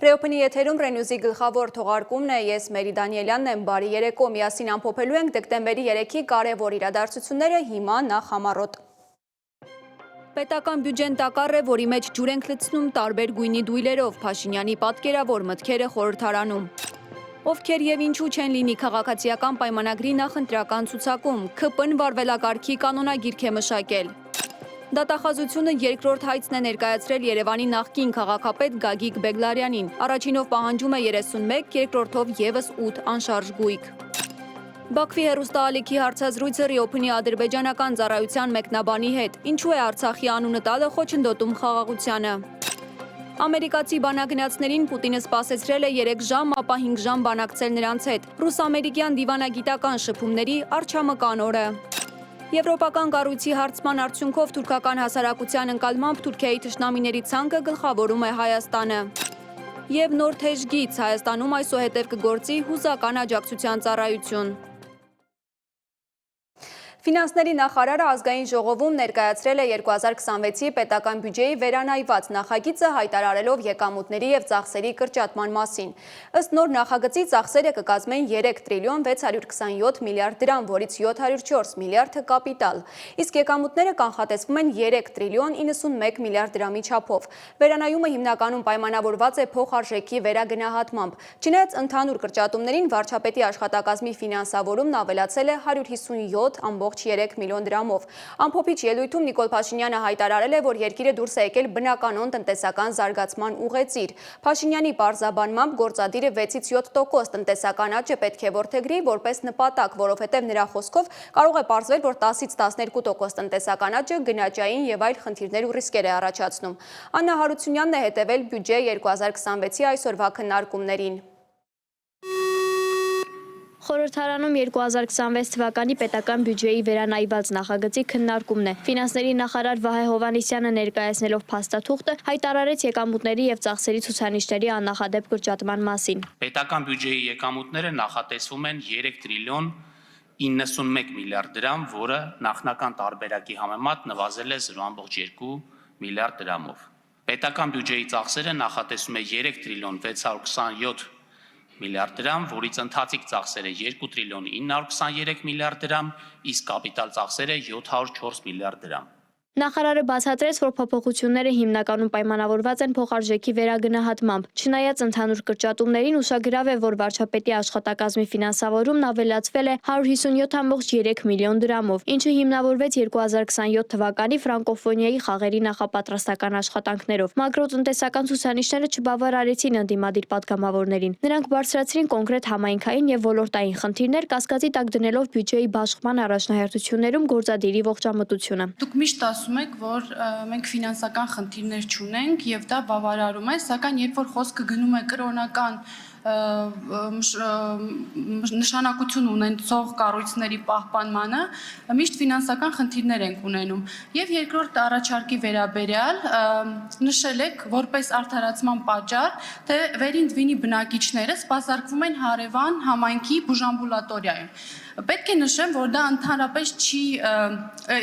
Ռեոփնի եթերում Ռենյուզի գլխավոր թողարկումն է, ես Մերի Դանիելյանն եմ, բարի երեկո, միասին ամփոփելու ենք դեկտեմբերի 3-ի կարևոր իրադարձությունները, հիմա նախ համառոտ։ Պետական բյուջեն տակառ է, որի մեջ ջուր ենք լցնում տարբեր գույնի դույլերով, Փաշինյանի պատկերավոր մտքերը խորհրդարանում։ Ովքեր եւ ինչու չեն լինի քաղաքացիական պայմանագրի նախընտրական ցուցակում, ՔՊ-ն վարվելակարգի կանոնագիրք է մշակել։ Դատախազությունը երկրորդ հայցն է ներկայացրել Երևանի նախկին քաղաքապետ Գագիկ Բեգլարյանին, առաջինով պահանջում է 31, երկրորդով եւս 8 անշարժ գույք։ Բաքվի հեռուստաալիքի հարցազրույցը Ռիոփնի ադրբեջանական ծառայության մեկնաբանի հետ, ինչու է Արցախի անունը տալը խոչընդոտում խաղաղությանը։ Ամերիկացի բանագնացներին Պուտինը սպասեցրել է 3 ժամ, ապա 5 ժամ բանակցել նրանց հետ։ Ռուս-ամերիկյան դիվանագիտական շփումների արչամկան օրը։ Եվրոպական կառույցի հարցման արդյունքով թուրքական հասարակության ընկալմամբ Թուրքիայի թշնամիների ցանկը գլխավորում է Հայաստանը։ Եվ նոր թեժ գիծ, Հայաստանում այսուհետև կգործի հուզական աջակցության ծառայություն։ Ֆինանսների նախարարը ազգային ժողովում ներկայացրել է 2026-ի պետական բյուջեի վերանայված նախագիծը հայտարարելով եկամուտների եւ ծախսերի կրճատման մասին։ Ըստ նոր նախագծի ծախսերը կկազմեն 3 տրիլիոն 627 միլիարդ դրամ, որից 704 միլիարդը կապիտալ, իսկ եկամուտները կանխատեսվում են 3 տրիլիոն 91 միլիարդ դրամի չափով։ Վերանայումը հիմնականում պայմանավորված է փոխարժեքի վերագնահատմամբ։ Չնայած ընդհանուր կրճատումներին վարչապետի աշխատակազմի ֆինանսավորումն ավելացել է 157,3 միլիոն դրամով։ Ամփոփիչ ելույթում Նիկոլ Փաշինյանը հայտարարել է, որ երկիրը դուրս է եկել բնականոն տնտեսական զարգացման ուղեծիր։ Փաշինյանի պարզաբանմամբ գործադիրը 6-ից 7% տնտեսական աճը պետք է որդեգրի որպես նպատակ, որովհետև նրա խոսքով կարող է պարզվել, որ 10-ից 12% տնտեսական աճը գնաճային եւ այլ խնդիրներ ու ռիսկեր է առաջացնում։ Աննա Հարությունյանն է հետևել բյուջե 2026-ի այսօրվա քննարկումներին։ Խորհրդարանում 2026 թվականի պետական բյուջեի վերանայված նախագծի քննարկումն է։ Ֆինանսների նախարար Վահե Հովհաննիսյանը ներկայացնելով փաստաթուղթը հայտարարեց եկամուտների եւ ծախսերի ցուցանիշների աննախադեպ կրճատման մասին։ Պետական բյուջեի եկամուտները նախատեսվում են 3 տրիլիոն 91 միլիարդ դրամ, որը նախնական տարբերակի համեմատ նվազել է 0,2 միլիարդ դրամով։ Պետական բյուջեի ծախսերը նախատեսվում է 3 տրիլիոն 627 միլիարդ դրամ, որից ընթացիկ ծախսերը 2 տրիլիոն 923 միլիարդ դրամ, իսկ կապիտալ ծախսերը 704 միլիարդ դրամ։ Նախարարը բացատրեց, որ փոփոխությունները հիմնականում պայմանավորված են փոխարժեքի վերագնահատմամբ։ Չնայած ընդհանուր կրճատումներին, ուշագրավ է, որ վարչապետի աշխատակազմի ֆինանսավորումն ավելացվել է 157,3 միլիոն դրամով, ինչը հիմնավորվեց 2027 թվականի ֆրանկոֆոնիայի խաղերի նախապատրաստական աշխատանքներով։ Մակրոտնտեսական ցուցանիշները չբավարարեցին ընդդիմադիր պատգամավորներին։ Նրանք բարձրացրին կոնկրետ համայնքային եւ ոլորտային խնդիրներ, կասկածի տակ դնելով բյուջեի բաշխման առաջնահերթություններում գործադիրի ողջամտությունը։ Դուք միշտ ասում եք, որ մենք ֆինանսական խնդիրներ չունենք եւ դա բավարարում է, սակայն երբ որ խոսքը գնում է կրոնական նշանակություն ունեցող կառույցների պահպանմանը, միշտ ֆինանսական խնդիրներ ենք ունենում։ Եվ երկրորդ առաջարկի վերաբերյալ նշել եք որպես արդարացման պատճառ, թե վերին դվինի բնակիչները սպասարկվում են հարևան համայնքի բուժամբուլատորիայում։ Պետք է նշեմ, որ դա ընդհանրապես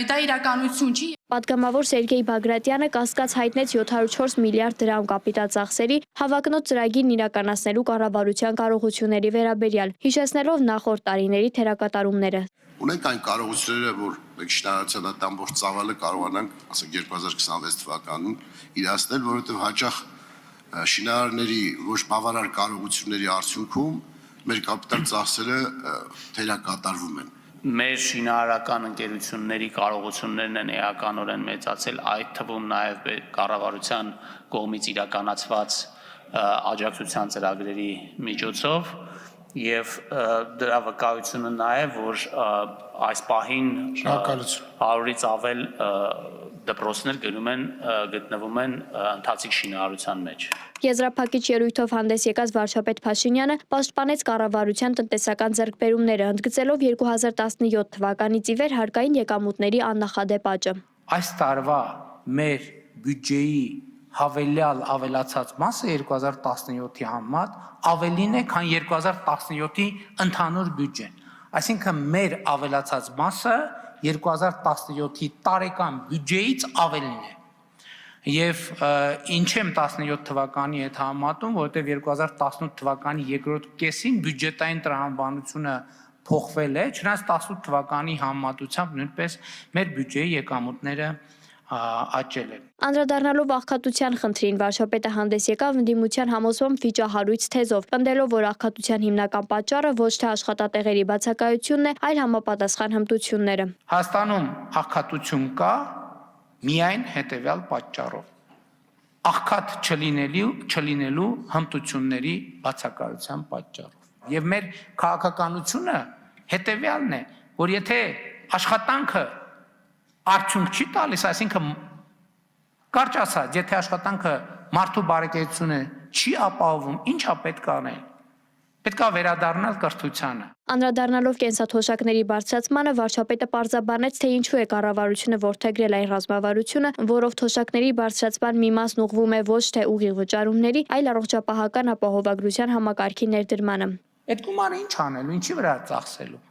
դա իրականություն չի։ Պատգամավոր Սերգեյ Բագրատյանը կասկած հայտնեց 704 միլիարդ դրամ կապիտալ ծախսերի հավակնոտ ծրագիրն իրականացնելու կառավարության կարողությունների վերաբերյալ, հիշեցնելով նախորդ տարիների թերակատարումները։ Ունենք այն կարողությունները, որ մենք շինարարության ամբողջ ծավալը կարողանանք, ասենք 2026 թվականին իրացնել, որովհետև հաճախ շինարարների ոչ բավարար կարողությունների արդյունքում մեր կապիտալ ծախսերը թերակատարվում են։ Մեր շինարարական ընկերությունների կարողություններն են էականորեն մեծացել, այդ թվում նաև կառավարության կողմից իրականացված աջակցության ծրագրերի միջոցով եւ դրա վկայությունը նաև, որ այս պահին 100-ից ավել դպրոցներ գտնվում են ընթացիկ շինարարության մեջ։ Եզրափակիչ ելույթով հանդես եկած վարչապետ Փաշինյանը պաշտպանեց կառավարության տնտեսական ձեռքբերումները, ընդգծելով 2017 թվականից ի վեր հարկային եկամուտների աննախադեպ աճը։ Այս տարվա մեր բյուջեի ավելացած մասը 2017-ի համեմատ ավելին է, քան 2017-ի ընդհանուր բյուջեն։ Այսինքն մեր ավելացած մասը 2017-ի տարեկան բյուջեից ավելին է։ Եվ ինչ եմ 17 թվականի հետ համատում, որովհետև 2018 թվականի երկրորդ կեսին բյուջետային տրամաբանությունը փոխվել է, չնայած 18 թվականի համեմատությամբ նույնպես մեր բյուջեի եկամուտները աճել են։ Անդրադառնալով աղքատության խնդրին, վարչապետը հանդես եկավ ընդդիմության համոզմամբ վիճահարույց թեզով, պնդելով, որ աղքատության հիմնական պատճառը ոչ թե աշխատատեղերի բացակայությունն է, այլ համապատասխան հմտությունները։ Հայաստանում աղքատություն կա միայն հետևյալ պատճառով. աղքատ չլինելու հմտությունների բացակայության պատճառով։ Եվ մեր քաղաքականությունը հետևյալն է, որ եթե աշխատանքը արդյունք չի տալիս, այսինքն կարճ ասած, եթե աշխատանքը մարդու բարեկեցությունը չի ապահովում, ինչա պետք անել։ Պետք է վերադառնալ կրթությանը։ Անդրադառնալով կենսաթոշակների բարձրացմանը, վարչապետը պարզաբանեց, թե ինչու է կառավարությունը որդեգրել այն ռազմավարությունը, որով թոշակների բարձրացման մի մասն ուղղվում է ոչ թե ուղիղ վճարումների, այլ առողջապահական ապահովագրության համակարգի ներդրմանը։ Այդ գումարը ինչ անելու, ինչի վրա ծախսելու։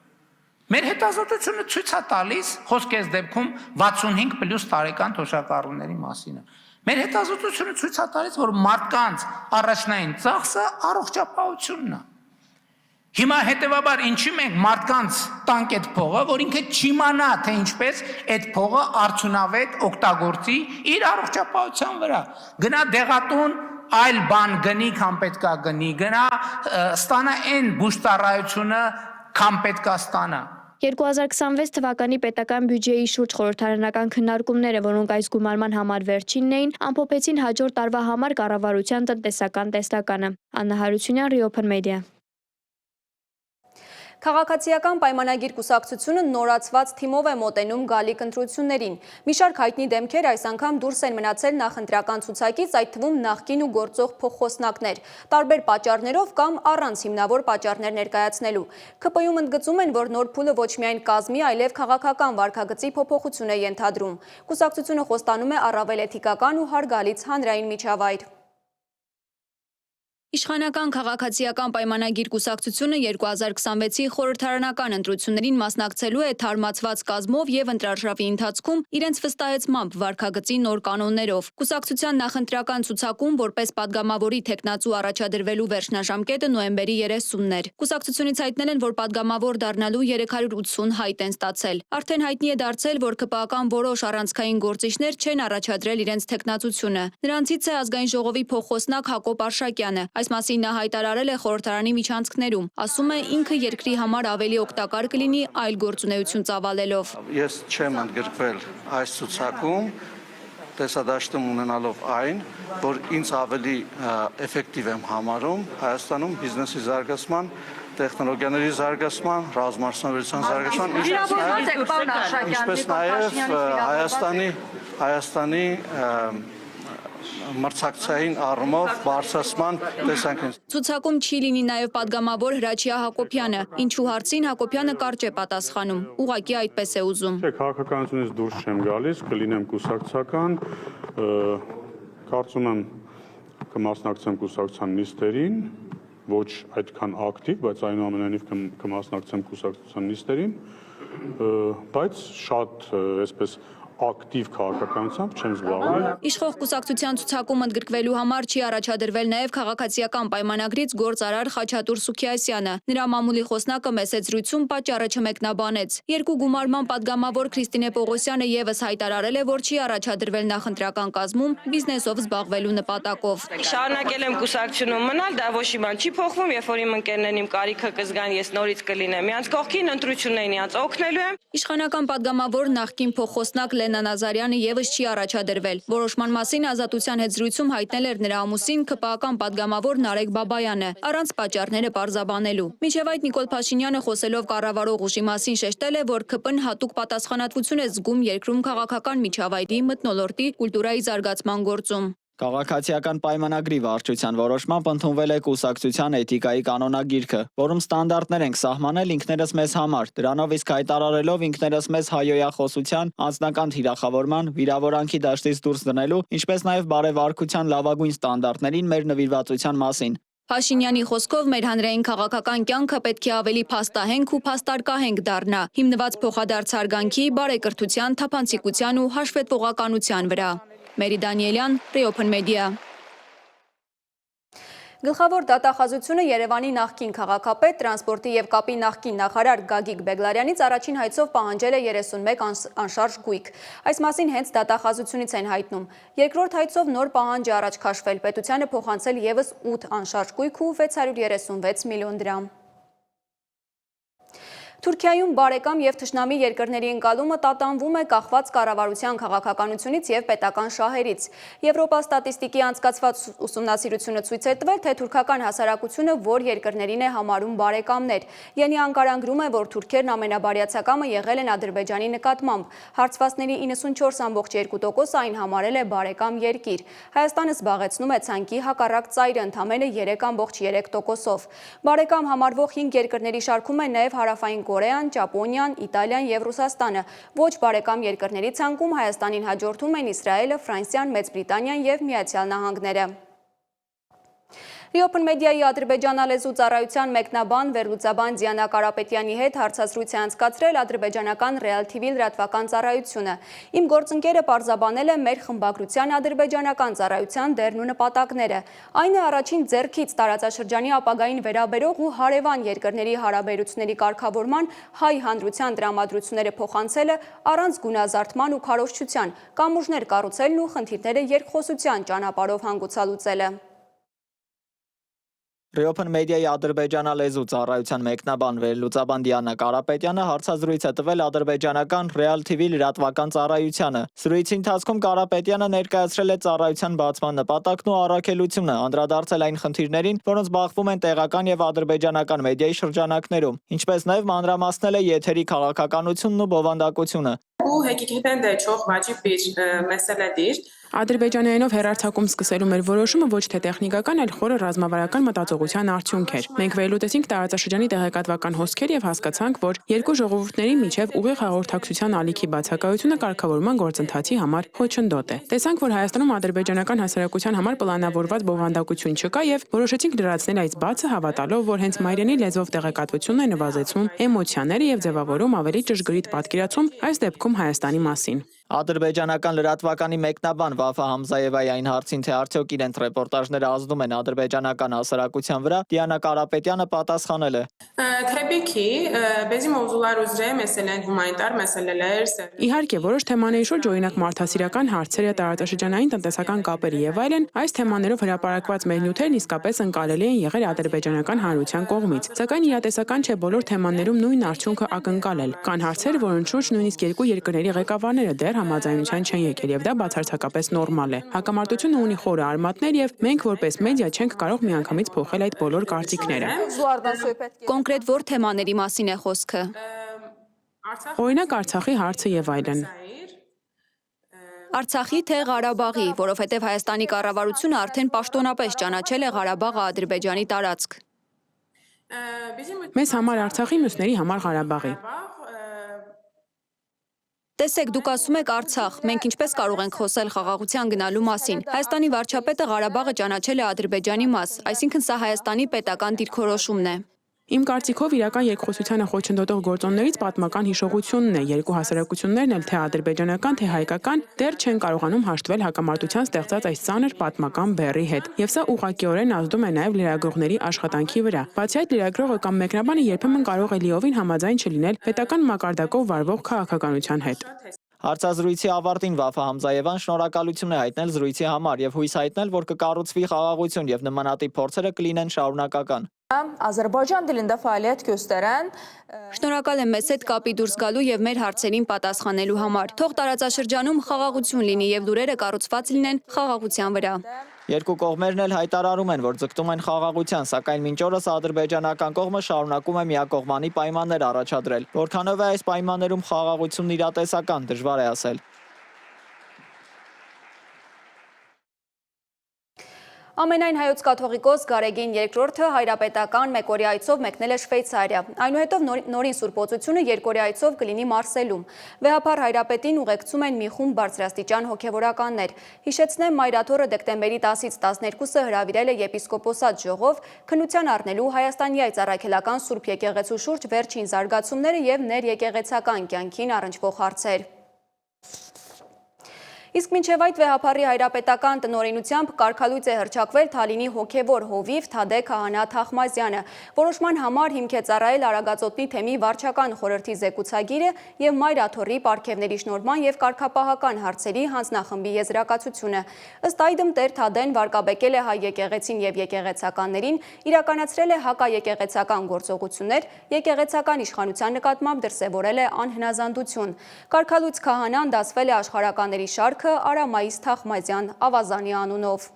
Մեր հետազոտությունը ցույց է տալիս, խոսքես դեպքում 65+ տարեկան թոշակառուների մասին։ Մեր հետազոտությունը ցույց է տալիս, որ մարդկանց առաջնային ծախսը առողջապահությունն է։ Հիմա հետևաբար ինչի մենք մարդկանց տանք այդ փողը, որ ինքը չիմանա, թե ինչպես այդ փողը արդյունավետ օգտագործի իր առողջապահության վրա։ Գնա դեղատուն այլ բան գնի, քան պետքա գնի, գնա ստանա այն բուժծառայությունը, քան պետքա ստանա։ 2026 թվականի պետական բյուջեի շուրջ խորհրդարանական քննարկումները, որոնք այս գումարման համար վերջինն էին, ամփոփեցին հաջորդ տարվա համար կառավարության տնտեսական տեսլականը։ Աննա Հարությունյան, Rio Open Media։ Քաղաքացիական պայմանագիր կուսակցությունը նորացված թիմով է մոտենում գալիք ընտրություններին։ Մի շարք հայտնի դեմքեր այս անգամ դուրս են մնացել նախընտրական ցուցակից, այդ թվում նախկին ու գործող փոխխոսնակներ, տարբեր պատճառներով կամ առանց հիմնավոր պատճառներ ներկայացնելու։ ՔՊ-ում ընդգծում են, որ նոր փուլը ոչ միայն կազմի, այլև քաղաքական վարքագծի փոփոխություն է ենթադրում։ Կուսակցությունը խոստանում է առավել էթիկական ու հարգալից հանրային միջավայր։ Իշխանական քաղաքացիական պայմանագիր կուսակցությունը 2026-ի խորհրդարանական ընտրություններին մասնակցելու է թարմացված կազմով եւ ընտրարշավի ընթացքում իրենց վստահեցմամբ վարքագծի նոր կանոններով։ Կուսակցության նախընտրական ցուցակում որպես падգամավորի թեկնածու առաջադրվելու վերջնաժամկետը նոյեմբերի 30-ն էր։ Կուսակցությունից հայտնել են, որ падգամավոր դառնալու 380 հայտ են ստացել։ Արդեն հայտնի է դարձել, որ ԿՊԱ-ական որոշ առանցքային գործիչներ չեն առաջադրել իրենց թեկնածությունը։ Նրանցից է ազգային ժողովի փոխխոսնակ Հակոբ Արշակյանը։ Այս մասին նա հայտարարել է խորհրդարանի միջանցքներում, ասում է ինքը երկրի համար ավելի օգտակար կլինի այլ գործունեություն ծավալելով։ Ես չեմ ընդգրկվել այս ցուցակում, տեսադաշտում ունենալով այն, որ ինձ ավելի էֆեկտիվ եմ համարում Հայաստանում բիզնեսի զարգացման, տեխնոլոգիաների զարգացման, ռազմարդյունաբերության զարգացման, ինչպես նաև Հայաստանի մրցակցային առումով բարձրացման տեսանկյունից։ Ցուցակում չի լինի նաև падգամավոր Հրաչյա Հակոբյանը, ինչու հարցին Հակոբյանը կարճ է պատասխանում, ուղղակի այդպես է ուզում։ Քաղաքականությունից դուրս չեմ գալիս, կլինեմ կուսակցական, կարծում եմ կմասնակցեմ կուսակցության նիստերին, ոչ այդքան ակտիվ, բայց այնուամենայնիվ կմասնակցեմ կուսակցության նիստերին, բայց շատ այսպես ակտիվ քաղաքականությամբ չեմ զբաղվել։ Իշխող կուսակցության ցուցակում ընդգրկվելու համար չի առաջադրվել նաև քաղաքացիական պայմանագրից գործարար Խաչատուր Սուքիասյանը։ Նրա մամուլի խոսնակը մեծ զրույցում պատճառը չմեկնաբանեց։ Երկու գումարման падգամավոր Քրիստինե Պողոսյանը եւս հայտարարել է, որ չի առաջադրվել նախընտրական կազմում բիզնեսով զբաղվելու նպատակով։ Շարունակել եմ կուսակցությունում մնալ, դա ոչ իմ չի փոխվում, երբ որ իմ ընկերներն իմ կարիքը կզգան, ես նորից կլինեմ։ Իրանց կողքին ընտրություններին իրանց օգնելու եմ։ Իշխանական падգամավոր նախկին փոխխոսնակ Լենա Նազարյանը եւս չի առաջադրվել։ Որոշման մասին Ազատության հետ զրույցում հայտնել էր նրա ամուսին ԿՊԱ-ական падգամավոր Նարեկ Բաբայանը, առանց պատճառները պարզաբանելու։ Մինչև այդ Նիկոլ Փաշինյանը խոսելով կառավարող ուժի մասին շեշտել է, որ ԿՊ-ն հատուկ պատասխանատվություն է զգում երկրում քաղաքական միջավայրի, մթնոլորտի, կուլտուրայի զարգացման գործում։ Քաղաքացիական պայմանագրի վարչության որոշմամբ ընդունվել է կուսակցության էթիկայի կանոնագիրքը, որում ստանդարտներ ենք սահմանել ինքներս մեզ համար, դրանով իսկ հայտարարելով ինքներս մեզ հայոյախոսության, անձնական թիրախավորման, վիրավորանքի դաշտից դուրս դնելու, ինչպես նաև բարեվարքության լավագույն ստանդարտներին մեր նվիրվածության մասին։ Փաշինյանի խոսքով մեր հանրային քաղաքական կյանքը պետք է ավելի փաստահենք ու փաստարկահենք դառնա, հիմնված փոխադարձ հարգանքի, բարեկրթության, թափանցիկության ու հաշվետվողականության վրա։ Մերի Դանիելյան, Reopen Media։ Գլխավոր դատախազությունը Երևանի նախկին քաղաքապետ, տրանսպորտի եւ կապի նախկին նախարար Գագիկ Բեգլարյանից առաջին հայցով պահանջել է 31 անշարժ գույք։ Այս մասին հենց դատախազությունից են հայտնում։ Երկրորդ հայցով նոր պահանջ է առաջ քաշվել, պետությանը փոխանցել եւս 8 անշարժ գույք ու 636 միլիոն դրամ։ Թուրքիայում բարեկամ եւ թշնամի երկրների ընկալումը տատանվում է կախված կառավարության քաղաքականությունից եւ պետական շահերից։ Եվրոպա ստատիստիկի անցկացված ուսումնասիրությունը ցույց է տվել, թե թուրքական հասարակությունը որ երկրներին է համարում բարեկամներ։ Յենի Անկարան գրում է, որ թուրքերն ամենաբարյացակամը եղել են Ադրբեջանի նկատմամբ։ Հարցվածների 94.2%-ը այն համարել է բարեկամ երկիր։ Հայաստանը զբաղեցնում է ցանկի հակառակ ծայրը ընդամենը 3.3%-ով։ Բարեկամ համարվող 5 երկրների շարքում է նաեւ հարավային Կորեան, Ճապոնիան, Իտալիան եւ Ռուսաստանը։ Ոչ բարեկամ երկրների ցանկում Հայաստանին հաջորդում են Իսրայելը, Ֆրանսիան, Մեծ Բրիտանիան եւ Միացյալ Նահանգները։ Reopen Media-ի ադրբեջանալեզու ծառայության մեկնաբան վերլուծաբան Դիանա Կարապետյանի հետ հարցազրույց է անցկացրել ադրբեջանական Real TV լրատվական ծառայությունը։ Իմ գործընկերը պարզաբանել է մեր խմբագրության ադրբեջանական ծառայության դերն ու նպատակները։ Այն է առաջին ձեռքից տարածաշրջանի ապագային վերաբերող ու հարևան երկրների հարաբերությունների կարգավորման հայ հանրության տրամադրությունները փոխանցելը առանց գունազարդման ու քարոզչության, կամուրջներ կառուցելն ու խնդիրները երկխոսության ճանապարհով հանգուցալուծելը։ Reopen Media-ի ադրբեջանալեզու ծառայության մեկնաբան վերլուծաբան Դիանա Կարապետյանը հարցազրույց է տվել ադրբեջանական Real TV լրատվական ծառայությանը։ Զրույցի ընթացքում Կարապետյանը ներկայացրել է ծառայության բացման նպատակն ու առաքելությունը, անդրադարձել այն խնդիրներին, որոնց բախվում են տեղական եւ ադրբեջանական մեդիայի շրջանակներում, ինչպես նաեւ մանրամասնել է եթերի քաղաքականությունն ու բովանդակությունը։ Ադրբեջանայինով հեռարձակում սկսելու մեր որոշումը ոչ թե տեխնիկական, այլ խորը ռազմավարական մտածողության արդյունք էր։ Մենք վերլուծեցինք տարածաշրջանի տեղեկատվական հոսքեր եւ հասկացանք, որ երկու ժողովուրդների միջև ուղիղ հաղորդակցության ալիքի բացակայությունը կարգավորման գործընթացի համար խոչընդոտ է։ Տեսանք, որ Հայաստանում ադրբեջանական հասարակության համար պլանավորված բովանդակություն չկա եւ որոշեցինք լրացնել այս բացը, հավատալով, որ հենց մայրենի լեզվով տեղեկատվությունն է նվազեցնում էմոցիաները եւ ձևավորում ավելի ճշգրիտ պատկերացում այս դեպքում Հայաստանի մասին։ Ադրբեջանական լրատվականի մեկնաբան Վաֆա Համզայևայի այն հարցին, թե արդյոք իրենց ռեպորտաժները ազդում են ադրբեջանական հասարակության վրա, Դիանա Կարապետյանը պատասխանել է. Իհարկե, որոշ թեմաների շուրջ, օրինակ մարդասիրական հարցերը, տարածաշրջանային տնտեսական կապերը եւ այլն, այս թեմաներով հրապարակված մեր նյութերն իսկապես ընկալելի են եղել ադրբեջանական հանրության կողմից։ Սակայն իրատեսական չէ բոլոր թեմաներում նույն արդյունքը ակնկալել։ Կան հարցեր, որոնց շուրջ նույնիսկ երկու երկրների ղեկավարները դեռ համաձայնության չեն եկել եւ դա բացարձակապես նորմալ է։ Հակամարտությունը ունի խորը արմատներ եւ մենք որպես մեդիա չենք կարող միանգամից փոխել այդ բոլոր կարծիքները։ Կոնկրետ որ թեմաների մասին է խոսքը։ Օրինակ Արցախի հարցը եւ այլն։ Արցախի թե Ղարաբաղի, որովհետև Հայաստանի կառավարությունը արդեն պաշտոնապես ճանաչել է Ղարաբաղը Ադրբեջանի տարածք։ Մեզ համար Արցախի, մյուսների համար Ղարաբաղի։ Տեսեք, դուք ասում եք Արցախ, մենք ինչպես կարող ենք խոսել խաղաղության գնալու մասին։ Հայաստանի վարչապետը Ղարաբաղը ճանաչել է Ադրբեջանի մաս, այսինքն սա Հայաստանի պետական դիրքորոշումն է։ Իմ կարծիքով իրական երկխոսությանը խոչընդոտող գործոններից պատմական հիշողությունն է, երկու հասարակություններն էլ թե ադրբեջանական, թե հայկական դեռ չեն կարողանում հաշտվել հակամարտության ստեղծած այս ծանր պատմական բեռի հետ։ Եվ սա ուղղակիորեն ազդում է նաև լրագրողների աշխատանքի վրա։ Բացի այդ, լրագրողը կամ մեկնաբանը երբեմն կարող է լիովին համաձայն չլինել պետական մակարդակով վարվող քաղաքականության հետ։ Հարցազրույցի ավարտին Վաֆա Համզայևան շնորհակալություն է հայտնել զրույցի համար եւ հույս հայտնել, որ կկառուցվի խաղաղություն եւ նմանատիպ փորձերը կլինեն շարունակական։ Azərbaycan dilində fəaliyyət göstərən Շնորհակալ եմ մեզ հետ կապի դուրս գալու եւ մեր հարցերին պատասխանելու համար։ Թող տարածաշրջանում խաղաղություն լինի եւ լուրերը կառուցված լինեն խաղաղության վրա։ Երկու կողմերն էլ հայտարարում են, որ ձգտում են խաղաղության, սակայն մինչ օրս ադրբեջանական կողմը շարունակում է միակողմանի պայմաններ առաջադրել։ Որքանով է այս պայմաններում խաղաղությունն իրատեսական, դժվար է ասել։ Ամենայն հայոց կաթողիկոս Գարեգին II հայրապետական մեկօրյա այցով մեկնել է Շվեյցարիա։ Այնուհետև նորին Սուրբ Օծությունը երկօրյա այցով կլինի Մարսելում։ Վեհափար հայրապետին ուղեկցում են մի խումբ բարձրաստիճան հոգևորականներ։ Հիշեցնեմ, Մայրաթորը դեկտեմբերի 10-ից 12-ը հրավիրել է եպիսկոպոսատ ժողով քննության առնելու Հայաստանի այս առաքելական Սուրբ եկեղեցու շուրջ վերջին զարգացումները եւ ներեկեղեցական կյանքին առնչվող հարցեր։ Իսկ մինչև այդ վեհափառի հայրապետական տնօրինությամբ կարգալույծ է հռչակվել Թալինի հոգևոր հովիվ Թադե Քահանա Թախմազյանը։ Որոշման համար հիմք է ծառայել Արագածոտնի թեմի վարչական խորհրդի զեկուցագիրը եւ Մայրաթորի պարգևների շնորհման եւ կարգապահական հարցերի հանձնախմբի եզրակացությունը։ Ըստ այդմ Տեր Թադեն վարկաբեկել է հայ եկեղեցին եւ եկեղեցականներին, իրականացրել է հակաեկեղեցական գործողություններ, եկեղեցական իշխանության նկատմամբ դրսևորել է անհնազանդություն։ Կարգալույծ քահանան դասվել է աշխարհականների շարքը Արամայիս Թախմազյան ավազանի անունով։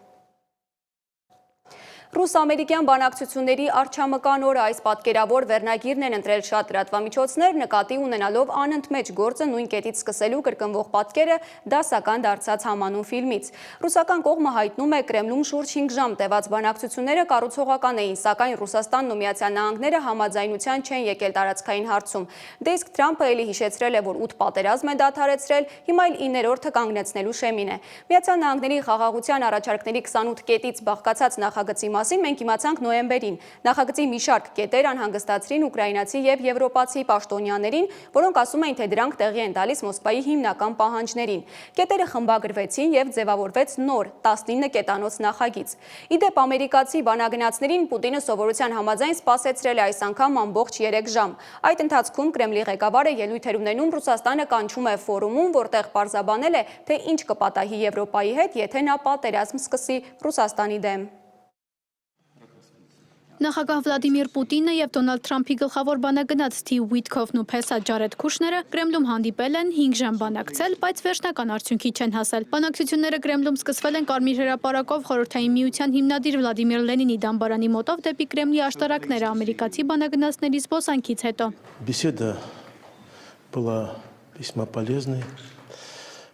Ռուս-ամերիկյան բանակցությունների արչամկան օրը այս պատկերավոր վերնագիրն են ընտրել շատ լրատվամիջոցներ, նկատի ունենալով անընդմեջ գործը նույն կետից սկսելու կրկնվող պատկերը դասական դարձած համանուն ֆիլմից։ Ռուսական կողմը հայտնում է Կրեմլում շուրջ 5 ժամ տևած բանակցությունները կառուցողական էին, սակայն Ռուսաստանն ու Միացյալ Նահանգները համաձայնության չեն եկել տարածքային հարցում։ Դե իսկ Թրամփը էլի հիշեցրել է, որ 8 պատերազմ է դադարեցրել, հիմա էլ 9-րդը կանգնեցնելու շեմին է։ Միացյալ Նահանգների խաղաղության առաջարկների 28 կետից բաղկացած նախագծի մասին մենք իմացանք նոյեմբերին։ Նախագծի մի շարք կետեր անհանգստացրին ուկրաինացի եւ եվրոպացի պաշտոնյաներին, որոնք ասում էին, թե դրանք տեղի են տալիս Մոսկվայի հիմնական պահանջներին։ Կետերը խմբագրվեցին եւ ձևավորվեց նոր 19 կետանոց նախագիծ։ Իդեպ ամերիկացի բանագնացներին Պուտինը սովորության համաձայն սպասեցրել է այս անգամ ամբողջ 3 ժամ։ Այդ ընթացքում Կրեմլի ղեկավարը ելույթ էր ունենում Ռուսաստանը կանչում է ֆորումում, որտեղ պարզաբանել է, թե ինչ կպատահի Եվրոպայի հետ, եթե նա պատերազմ սկսի Ռուսաստանի դեմ։ Նախագահ Վլադիմիր Պուտինը եւ Դոնալդ Թրամփի գլխավոր բանագնաց Սթիվ Ուիթքոֆն ու փեսա Ջարեդ Քուշները Կրեմլում հանդիպել են 5 ժամ բանակցել, բայց վերջնական արդյունքի չեն հասել։ Բանակցությունները Կրեմլում սկսվել են Կարմիր հրապարակով Խորհրդային Միության հիմնադիր Վլադիմիր Լենինի դամբարանի մոտով դեպի Կրեմլի աշտարակները ամերիկացի բանագնացների զբոսանքից հետո։ Беседа была весьма полезной.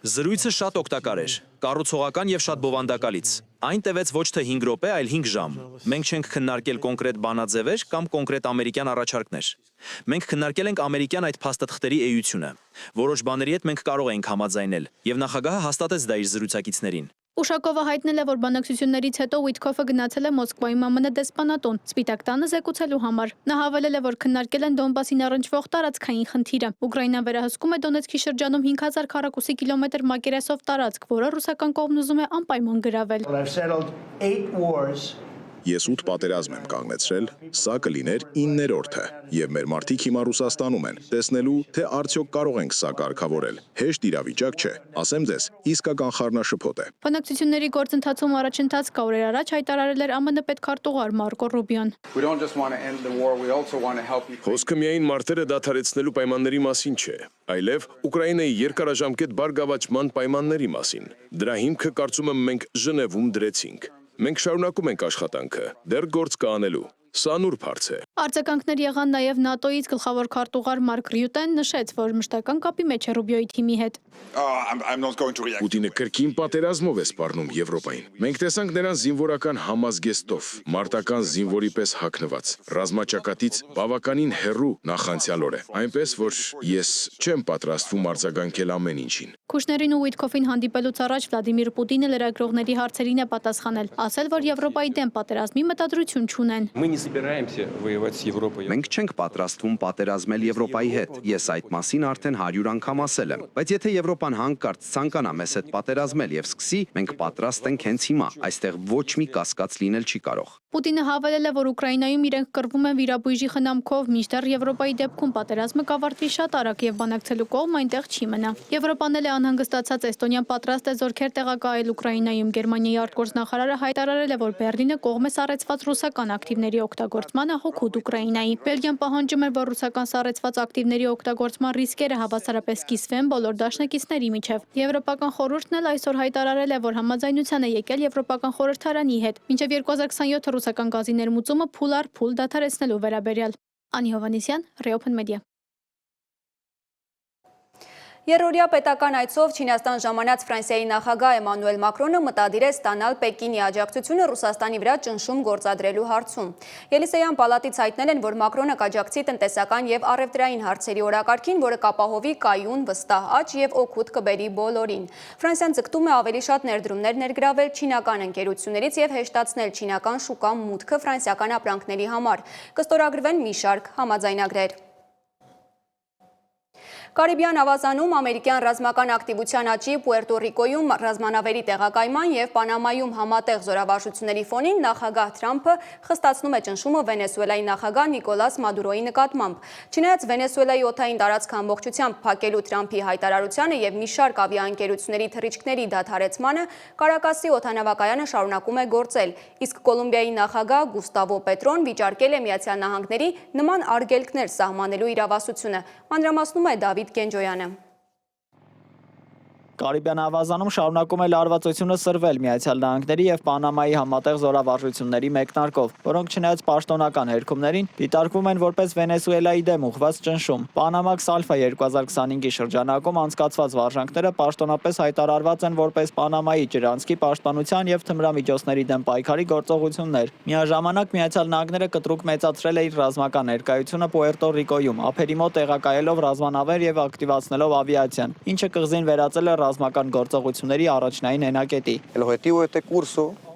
Զրույցը շատ օգտակար էր, կառուցողական եւ շատ բովանդակալից։ Այն տևեց ոչ թե 5 րոպե, այլ 5 ժամ։ Մենք չենք քննարկել կոնկրետ բանաձևեր կամ կոնկրետ ամերիկյան առաջարկներ։ Մենք քննարկել ենք ամերիկյան այդ փաստաթղթերի էությունը։ Որոշ բաների հետ մենք կարող ենք համաձայնել, եւ նախագահը հաստատեց դա իր զրուցակիցներին։ Ուշակովը հայտնել է, որ բանակցություններից հետո Ուիթքոֆը գնացել է Մոսկվայում ԱՄՆ դեսպանատուն Սպիտակ տանը զեկուցելու համար։ Նա հավելել է, որ քննարկել են Դոնբասին առնչվող տարածքային խնդիրը։ Ուկրաինան վերահսկում է Դոնեցկի շրջանում 5000 քառակուսի կիլոմետր մակերեսով տարածք, որը ռուսական կողմն ուզում է անպայման գրավել։ Ես 8 պատերազմ եմ կանգնեցրել, սա կլիներ 9-րդը, եւ մեր մարդիկ հիմա Ռուսաստանում են, տեսնելու, թե արդյոք կարող ենք սա կարգավորել։ Հեշտ իրավիճակ չէ, ասեմ ձեզ, իսկական խառնաշփոթ է։ Բանակցությունների գործընթացում առաջընթաց կա օրեր առաջ հայտարարել էր ԱՄՆ պետքարտուղար Մարկո Ռուբիոն։ Խոսքը միայն մարտերը դադարեցնելու պայմանների մասին չէ, այլև Ուկրաինայի երկարաժամկետ բարգավաճման պայմանների մասին։ Դրա հիմքը կարծում եմ մենք Ժնևում դրեցինք։ Մենք շարունակում ենք աշխատանքը, դեռ գործ կա անելու։ Սա նուրբ հարց է։ Արձագանքներ եղան նաև ՆԱՏՕ-ից գլխավոր քարտուղար Մարկ Ռյուտեն նշեց, որ մշտական կապի մեջ է Ռուբիոյի թիմի հետ։ Պուտինը կրկին պատերազմով է սպառնում Եվրոպային։ Մենք տեսանք նրան զինվորական համազգեստով, մարտական զինվորի պես հագնված, ռազմաճակատից բավականին հեռու նախանցյալ օրը, այնպես որ ես չեմ պատրաստվում արձագանքել ամեն ինչին։ Քուշներին ու Ուիթքոֆին հանդիպելուց առաջ Վլադիմիր Պուտինը լրագրողների հարցերին է պատասխանել, ասել, որ Եվրոպայի դեմ պատերազմի մտադրություն չունեն։ Մենք չենք պատրաստվում պատերազմել Եվրոպայի հետ։ Ես այդ մասին արդեն 100 անգամ ասել եմ։ Բայց եթե Եվրոպան հանկարծ ցանկանա մեզ հետ պատերազմել եւ սկսի, մենք պատրաստ ենք հենց հիմա։ Այստեղ ոչ մի կասկած լինել չի կարող։ Պուտինը հավելել է, որ Ուկրաինայում իրենք կռվում են վիրաբույժի խնամքով, մինչդեռ Եվրոպայի դեպքում պատերազմը կավարտվի շատ արագ եւ բանակցելու կողմ այնտեղ չի մնա։ Եվրոպան էլ է անհանգստացած, Էստոնիան պատրաստ է զորքեր տեղակայել Ուկրաինայում։ Գերմանիայի արտգործնախարարը հայտարարել է, որ Բեռլինը կողմ է սառեցված ռուսական ակտիվների օգտագործմանը հօգուտ Ուկրաինայի։ Բելգիան պահանջում է, որ ռուսական սառեցված ակտիվների օգտագործման ռիսկերը հավասարապես կիսվեն բոլոր դաշնակիցների միջև։ Եվրոպական խորհուրդն էլ այսօր հայտարարել է, որ համաձայնության է եկել Եվրոպական խորհրդարանի հետ, մինչև 2027 ռուսական գազի ներմուծումը փուլ առ փուլ դադարեցնելու վերաբերյալ։ Անի Հովանեսյան, Reopen Media։ Երրորդյա պետական այցով Չինաստան ժամանած Ֆրանսիայի նախագահ Էմանուել Մակրոնը մտադիր է ստանալ Պեկինի աջակցությունը Ռուսաստանի վրա ճնշում գործադրելու հարցում։ Ելիսեյան պալատից հայտնել են, որ Մակրոնը կաջակցի տնտեսական եւ առևտրային հարցերի օրակարգին, որը կապահովի կայուն, վստահ աճ եւ օգուտ կբերի բոլորին։ Ֆրանսիան ձգտում է ավելի շատ ներդրումներ ներգրավել չինական ընկերություններից եւ հեշտացնել չինական շուկա մուտքը ֆրանսիական ապրանքների համար։ Կստորագրվեն մի շարք համաձայնագրեր։ Կարիբյան ավազանում ամերիկյան ռազմական ակտիվության աճի, Պուերտո Ռիկոյում ռազմանավերի տեղակայման եւ Պանամայում համատեղ զորավարժությունների ֆոնին նախագահ Թրամփը խստացնում է ճնշումը Վենեսուելայի նախագահ Նիկոլաս Մադուրոյի նկատմամբ։ Չնայած Վենեսուելայի օդային տարածքը ամբողջությամբ փակելու Թրամփի հայտարարությանը եւ մի շարք ավիաընկերությունների թռիչքների դադարեցմանը, Կարակասի օդանավակայանը շարունակում է գործել, իսկ Կոլումբիայի նախագահ Գուստավո Պետրոն վիճարկել է Միացյալ Նահանգների նման արգելքներ սահմանելու իրավասությունը։ Մանրամասնում է Դավիթ Գենջոյանը։ Կարիբյան ավազանում շարունակում է լարվածությունը սրվել Միացյալ Նահանգների եւ Պանամայի համատեղ զորավարժությունների մեկնարկով, որոնք չնայած պաշտոնական հերքումներին դիտարկվում են որպես Վենեսուելայի դեմ ուղղված ճնշում։ Պանամաքս Ալֆա 2025-ի շրջանակում անցկացված վարժանքները պաշտոնապես հայտարարված են որպես Պանամայի ջրանցքի պաշտպանության եւ թմրամիջոցների դեմ պայքարի գործողություններ։ Միաժամանակ Միացյալ Նահանգները կտրուկ մեծացրել է իր ռազմական ներկայությունը Պուերտո Ռիկոյում, ափերի մոտ տեղակայելով ռազմանավեր եւ ակտիվացնելով ավիացիան, ինչը կղզին վերածել է ռազմական գործողությունների առաջնային հենակետի։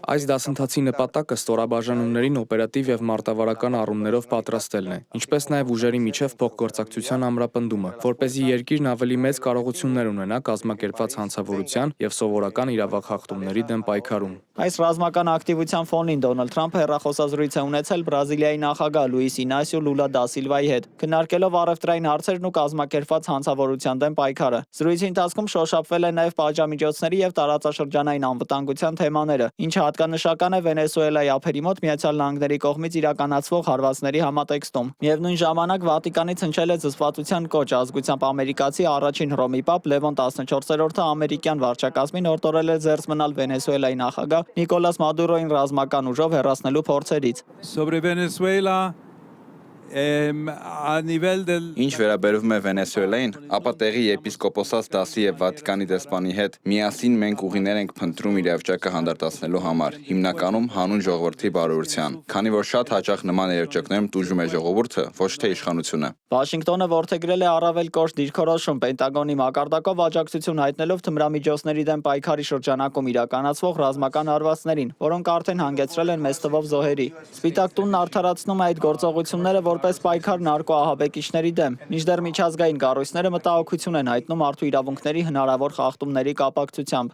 Այս դասընթացի նպատակը ստորաբաժանումներին օպերատիվ եւ մարտավարական առումներով պատրաստելն է, ինչպես նաեւ ուժերի միջև փոխգործակցության ամրապնդումը, որպեսզի երկիրն ավելի մեծ կարողություններ ունենա կազմակերպված հանցավորության եւ սովորական իրավախախտումների դեմ պայքարում։ Այս ռազմական ակտիվության ֆոնին Դոնալդ Թրամփը հեռախոսազրույց է ունեցել Բրազիլիայի նախագահ Լուիս Ինասիո Լուլա դա Սիլվայի հետ, քննարկելով առևտրային հարցերն ու կազմակերպված հանցավորության դեմ պայքարը։ Զրույցի ընթացքում շոշափվել է նաեւ պատժամիջոցների եւ տարածաշրջանային անվտանգության թեմաները, ինչը հատկանշական է Վենեսուելայի ափերի մոտ Միացյալ Նահանգների կողմից իրականացվող հարվածների համատեքստում։ Միևնույն ժամանակ Վատիկանից հնչել է զսպվածության կոչ ազգությամբ ամերիկացի առաջին Հռոմի պապ Լևոն 14-րդը ամերիկյան վարչակազմին հորդորել է զերծ մնալ Վենեսուելայի նախագահ Նիկոլաս Մադուրոյին ռազմական ուժով հեռացնելու փորձերից։ Ինչ վերաբերվում է Վենեսուելային, ապա տեղի եպիսկոպոսած դասի եւ Վատիկանի դեսպանի հետ միասին մենք ուղիներ ենք փնտրում իրավիճակը հանդարտացնելու համար, հիմնականում հանուն ժողովրդի բարօրության, քանի որ շատ հաճախ նման իրավիճակներում տուժում է ժողովուրդը, ոչ թե իշխանությունը։ Վաշինգտոնը որդեգրել է առավել կոշտ դիրքորոշում Պենտագոնի մակարդակով աջակցություն հայտնելով թմրամիջոցների դեմ պայքարի շրջանակում իրականացվող ռազմական հարվածներին, որոնք արդեն հանգեցրել են մեծ թվով զոհերի։ Սպիտակ տունն արդարացնում է այդ գործողությունները որպես պայքար նարկոահաբեկիչների դեմ, մինչդեռ միջազգային կառույցները մտահոգություն են հայտնում մարդու իրավունքների հնարավոր խախտումների կապակցությամբ։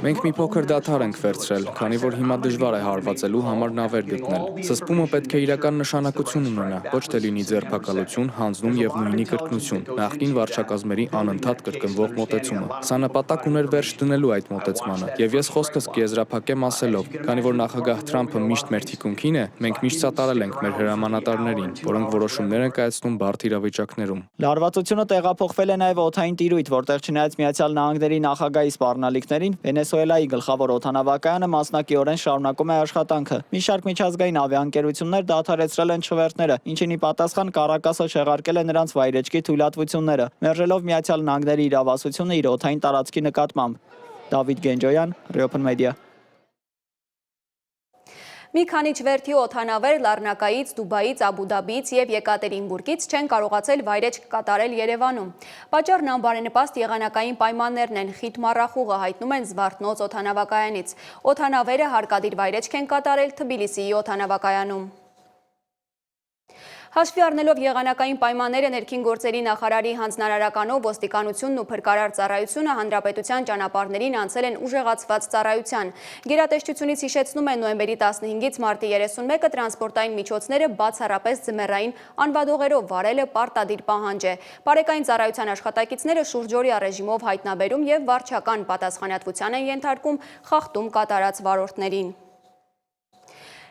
Մենք մի փոքր դադար ենք վերցրել, քանի որ հիմա դժվար է հարվածելու համար նավեր գտնել։ Զսպումը պետք է իրական նշանակություն ունենա, ոչ թե լինի ձերբակալություն, հանձնում եւ նույնի կրկնություն, նախկին վարչակազմերի անընդհատ կրկնվող մոտեցումը։ Սա նպատակ ուներ վերջ դնելու այդ մոտեցմանը, եւ ես խոսքս կեզրափակեմ ասելով, քանի որ նախագահ Թրամփը միշտ մեր թիկունքին է, մենք միշտ սատարել ենք մեր հրամանատարներին, որոնք որոշումներ են կայացնում բարդ իրավիճակներում։ Լարվածությունը տեղափոխվել է նաեւ օդային տիրույթ, որտեղ չնայած Միացյալ Նահանգների նախագահի սպառնալիքներին, Վենեսուելայի գլխավոր օդանավակայանը մասնակիորեն շարունակում է աշխատանքը։ Մի շարք միջազգային ավիաընկերություններ դադարեցրել են շվերտները, ինչին ի պատասխան Կարակասը չեղարկել է նրանց վայրեջքի թույլատվությունները, մերժելով Միացյալ Նահանգների իրավասությունը իր օդային տարածքի նկատմամբ։ Դավիթ Գենջոյան, Ռիոփն մեդիա։ Մի քանի չվերթի օդանավեր Լառնակայից, Դուբայից, Աբու Դաբիից եւ Եկատերինբուրգից չեն կարողացել վայրեջք կատարել Երևանում։ Պատճառն անբարենպաստ եղանակային պայմաններն են, խիտ մառախուղը հայտնում են Զվարթնոց օդանավակայանից։ Օդանավերը հարկադիր վայրեջք են կատարել Թբիլիսիի օդանավակայանում։ Հաշվի առնելով եղանակային պայմանները ներքին գործերի նախարարի հանձնարարականով ոստիկանությունն ու փրկարար ծառայությունը հանրապետության ճանապարհներին անցել են ուժեղացված ծառայության։ Գերատեսչությունից հիշեցնում են նոյեմբերի 15-ից մարտի 31-ը տրանսպորտային միջոցները բացառապես ձմեռային անվադողերով վարելը պարտադիր պահանջ է։ Բարեկային ծառայության աշխատակիցները շուրջօրյա ռեժիմով հայտնաբերում եւ վարչական պատասխանատվության են ենթարկում խախտում կատարած վարորդներին։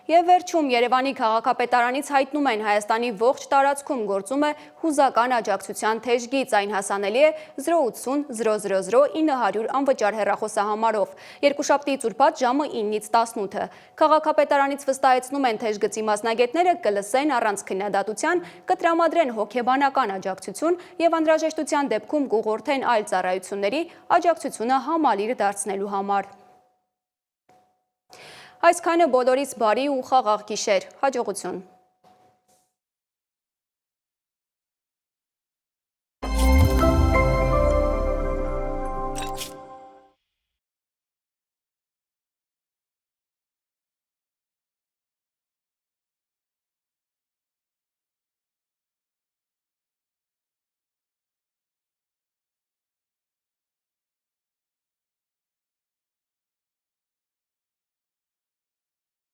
Եվ վերջում Երևանի քաղաքապետարանից հայտնում են Հայաստանի ողջ տարածքում գործում է հուզական աջակցության թեժգիծ, այն հասանելի է 080 000 900 անվճար հեռախոսահամարով, երկուշաբթիից ուրբաթ ժամը 9-ից 18-ը։ Քաղաքապետարանից վստահեցնում են թեժգծի մասնագետները կլսեն առանց քննադատության, կտրամադրեն հոգեբանական աջակցություն եւ անհրաժեշտության դեպքում կուղղորդեն այլ ծառայությունների աջակցությունը համալիր դարձնելու համար։ Այսքանը բոլորիս բարի ու խաղաղ գիշեր, հաջողություն։